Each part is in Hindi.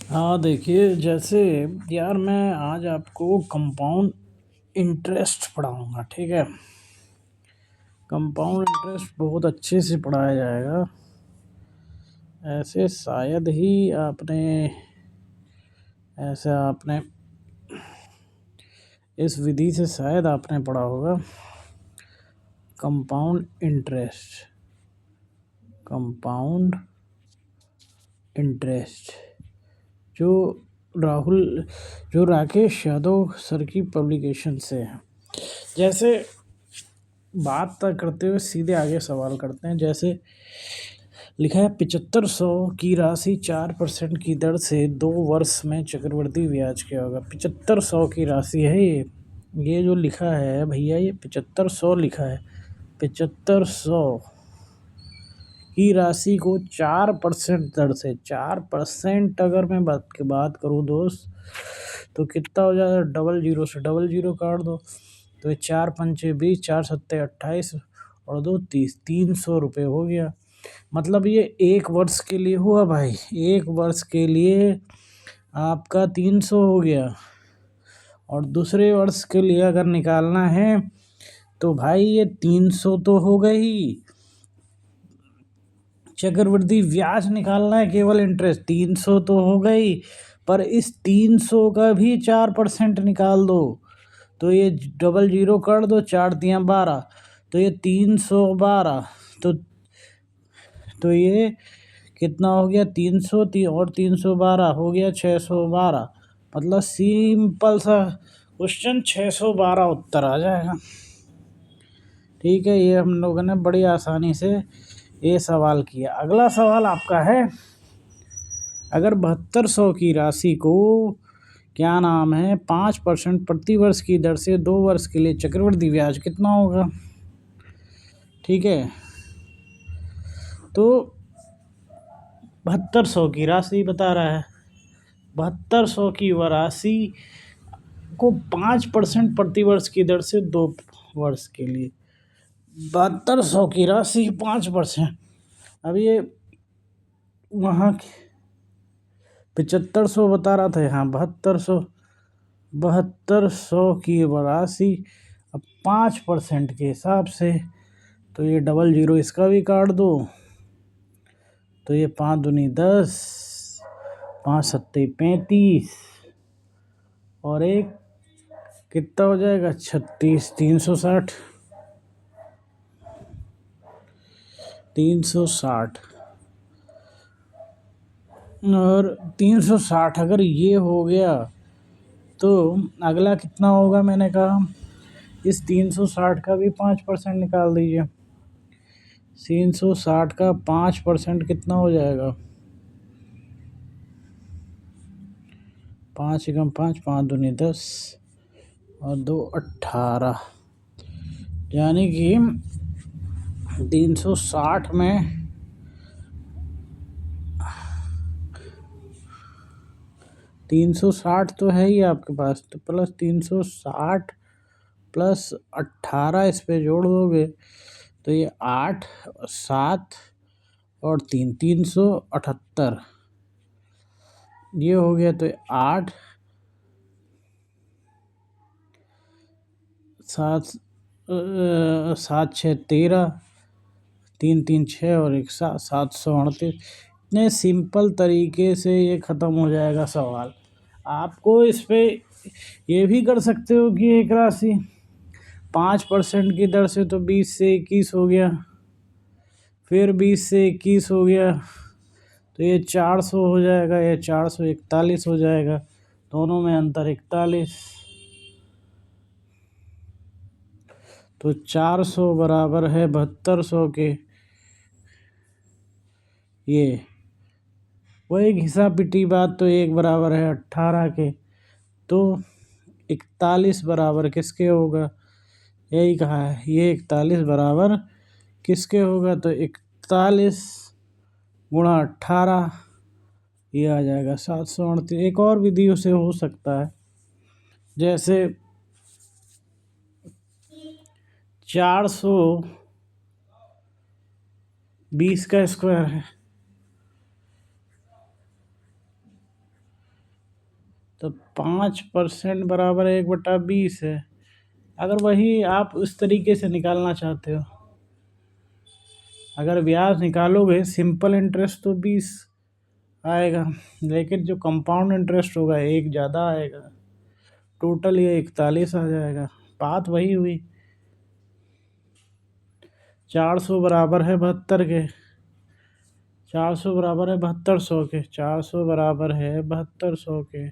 हाँ, देखिए जैसे यार मैं आज आपको कंपाउंड इंटरेस्ट पढ़ाऊँगा, ठीक है? कंपाउंड इंटरेस्ट बहुत अच्छे से पढ़ाया जाएगा। ऐसे शायद ही आपने ऐसे आपने इस विधि से शायद आपने पढ़ा होगा। कंपाउंड इंटरेस्ट, कंपाउंड इंटरेस्ट जो राहुल जो राकेश यादव सर की पब्लिकेशन से है। जैसे बात करते हुए सीधे आगे सवाल करते हैं। जैसे लिखा है 7500 की राशि 4% की दर से 2 वर्ष में चक्रवृद्धि ब्याज क्या होगा। 7500 की राशि है ये जो लिखा है भैया, ये 7500 लिखा है। 7500 की राशि को 4% दर से, 4% अगर मैं बात करूँ दोस्त, तो कितना हो जाएगा? डबल जीरो से डबल जीरो काट दो तो ये 4×5 = 20, 4×7 = 28 और 2×30, 300 रुपये हो गया। मतलब ये 1 वर्ष के लिए हुआ भाई, 1 वर्ष के लिए आपका 300 हो गया। और दूसरे वर्ष के लिए अगर निकालना है तो भाई ये 300 तो हो गई। चक्रवृद्धि ब्याज निकालना है, केवल इंटरेस्ट 300 तो हो गई, पर इस 300 का भी 4% निकाल दो तो ये डबल जीरो कर दो, 4×3 = 12 तो ये 312। तो ये कितना हो गया? 300 और 312 हो गया 612। मतलब सिंपल सा क्वेश्चन, 612 उत्तर आ जाएगा। ठीक है, ये हम लोगों ने बड़ी आसानी से ये सवाल किया। अगला सवाल आपका है, अगर 7200 की राशि को क्या नाम है 5% प्रति वर्ष की दर से 2 वर्ष के लिए चक्रवृद्धि ब्याज कितना होगा। ठीक है, तो 7200 की राशि बता रहा है। 7200 की वह राशि को 5% प्रति वर्ष की दर से 2 वर्ष के लिए, 7200 की राशि 5%। अब ये वहाँ 7500 बता रहा था, यहाँ 7200 की राशि अब 5% के हिसाब से, तो ये डबल जीरो इसका भी काट दो तो ये 5×2 = 10, 5×7 = 35 और एक कितना हो जाएगा? 36। 360 और 360 अगर ये हो गया तो अगला कितना होगा? मैंने कहा इस 360 का भी 5% निकाल दीजिए। 360 का 5% कितना हो जाएगा? 5 × 5, 5×2 = 10 और 2 = 18। यानी कि 360 में 360 तो है ही आपके पास, तो प्लस 360 + 18 इस पे जोड़ दोगे तो ये 8, 7 और 3, 378 ये हो गया। तो 8, 7, 7 6 13, 3 3 6 और 1 7, 738। इतने सिंपल तरीके से ये ख़त्म हो जाएगा सवाल। आपको इस पे ये भी कर सकते हो कि एक राशि 5% की दर से, तो 20 से 21 हो गया, फिर 20 से 21 हो गया तो ये 400 हो जाएगा, ये 441 हो जाएगा, दोनों में अंतर 41। तो 400 बराबर है 7200 के। ये वो एक हिसाब पिटी बात, तो 1 बराबर है 18 के, तो 41 बराबर किसके होगा? यही कहा है, ये 41 बराबर किसके होगा? तो 41 × 18 ये आ जाएगा 738। एक और विधियों से हो सकता है, जैसे 420 का स्क्वायर है, तो 5% बराबर 1/20 है। अगर वही आप उस तरीके से निकालना चाहते हो, अगर ब्याज निकालोगे सिंपल इंटरेस्ट तो 20 आएगा, लेकिन जो कंपाउंड इंटरेस्ट होगा एक ज़्यादा आएगा, टोटल ये 41 आ जाएगा। बात वही हुई। 400 बराबर है 72 के, 400 बराबर है 7200 के, 400 बराबर है 7200 के,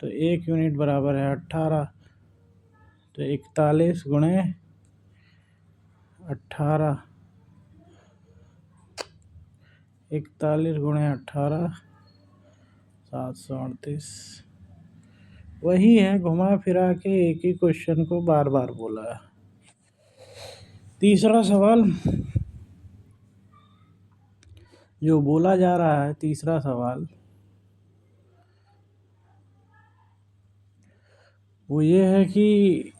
तो 1 यूनिट बराबर है 18। तो 41 गुणे 18, 41 गुणे 18, 738। वही है, घुमा फिरा के एक ही क्वेश्चन को बार बार बोला है। तीसरा सवाल जो बोला जा रहा है, तीसरा सवाल वो ये है कि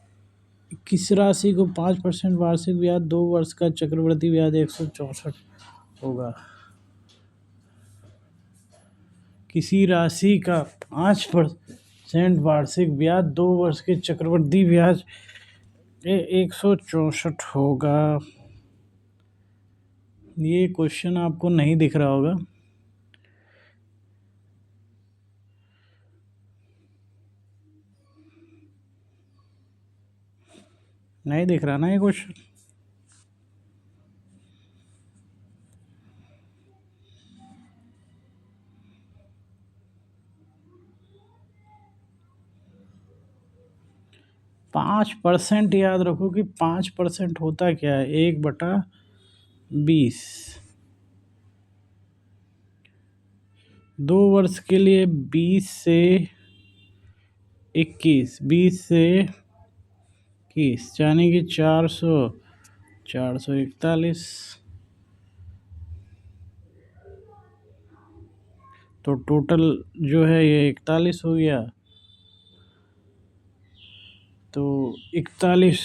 किस राशि को 5% वार्षिक ब्याज 2 वर्ष का चक्रवृद्धि ब्याज 164 होगा। किसी राशि का 5% वार्षिक ब्याज 2 वर्ष के चक्रवृद्धि ब्याज 164 होगा। ये क्वेश्चन आपको नहीं दिख रहा होगा, नहीं दिख रहा ना ये क्वेश्चन। पाँच परसेंट याद रखो कि 5% होता क्या है, 1/20। 2 वर्ष के लिए 20 से 21, 20 से 21 यानी कि 441। तो टोटल जो है ये 41 हो गया। तो 41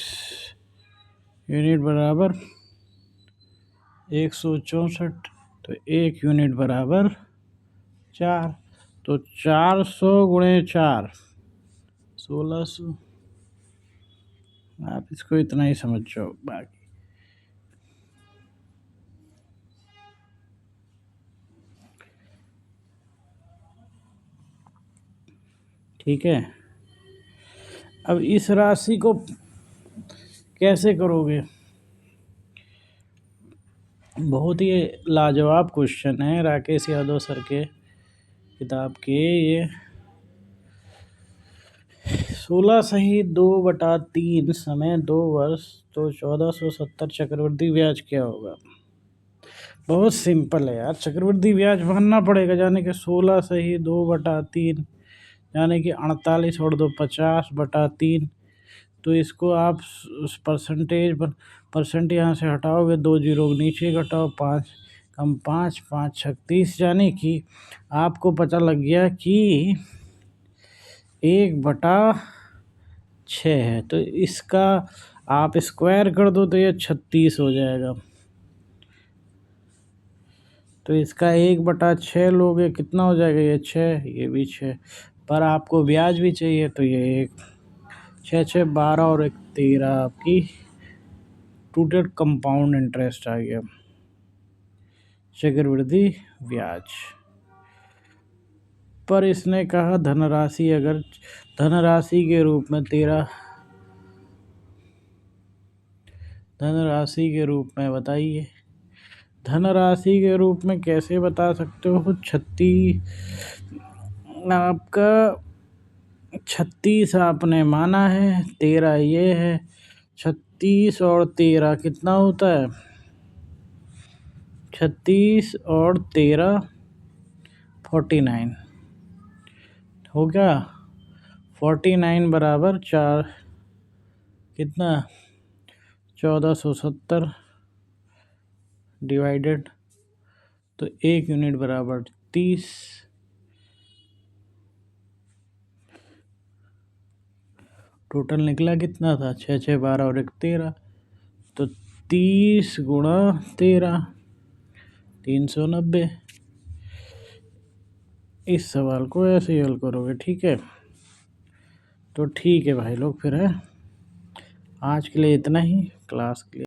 यूनिट बराबर 164, तो 1 यूनिट बराबर 4। तो 400 गुणे 4, 1600। आप इसको इतना ही समझ जाओ, बाकी ठीक है। अब इस राशि को कैसे करोगे, बहुत ही लाजवाब क्वेश्चन है राकेश यादव सर के किताब के। ये 16 सही 2/3 समय 2 वर्ष, तो 1470 चक्रवृद्धि ब्याज क्या होगा। बहुत सिंपल है यार, चक्रवृद्धि ब्याज भरना पड़ेगा, यानी कि 16 सही 2/3 यानी कि 48 और 2 50/3। तो इसको आप परसेंट यहाँ से हटाओगे, 2 जीरो नीचे घटाओ, 5 कम 5, 5 36, यानी कि आपको पता लग गया कि 1/6 है। तो इसका आप स्क्वायर कर दो तो ये 36 हो जाएगा। तो इसका 1/6 लोगे कितना हो जाएगा, ये 6, ये भी 6, पर आपको ब्याज भी चाहिए, तो ये 6 6 12 और 1 13 आपकी टोटल कंपाउंड इंटरेस्ट आ गया, चक्रवृद्धि ब्याज। पर इसने कहा धनराशि, अगर धनराशि के रूप में 13, धनराशि के रूप में बताइए, धनराशि के रूप में कैसे बता सकते हो। 36 आपका 36 आपने माना है, 13 ये है, 36 और 13 कितना होता है, 36 और 13 49 हो गया। 49 बराबर 4 कितना 1470 डिवाइडेड, तो 1 यूनिट बराबर 30। टोटल निकला कितना था, 6 6 12 और 1 13, तो 30 गुणा 13 390। इस सवाल को ऐसे ही हल करोगे, ठीक है। तो ठीक है भाई लोग, फिर है आज के लिए इतना ही क्लास के लिए।